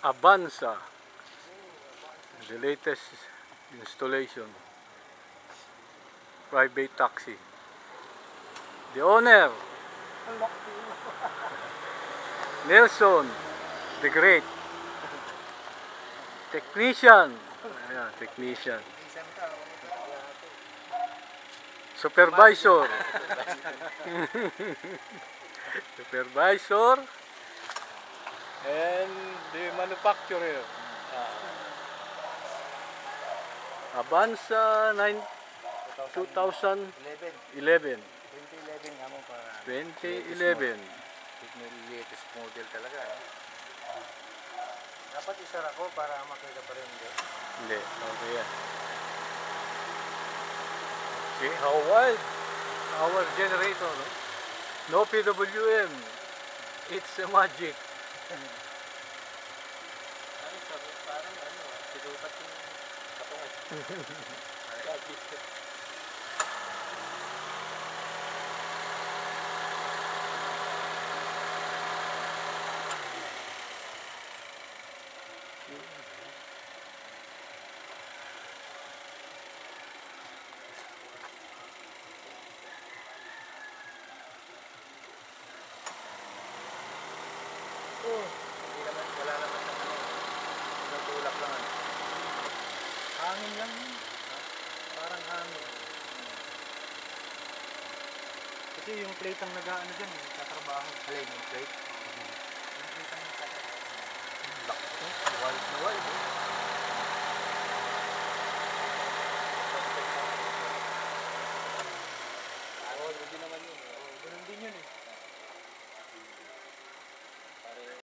Avanza, the latest installation, private taxi. The owner, Nelson the Great. Technician, ayan, technician. Supervisor. Supervisor. And the manufacturer. Avanza 2011. 2011 nga mo para 2011. latest model talaga. Dapat isara ko para makita pa rin. Hindi, okay yan. See how wide our generator, no? No PWM. It's a magic. Parang ano, sinukat yung katungan. Wala naman ng ano, natulak lang ano. Hangin lang yun. Parang hangin. Kasi yung plate ang nag-ano dyan, tatrabaho. Alay, yung plate? Yung plate ang nagtatrabaho.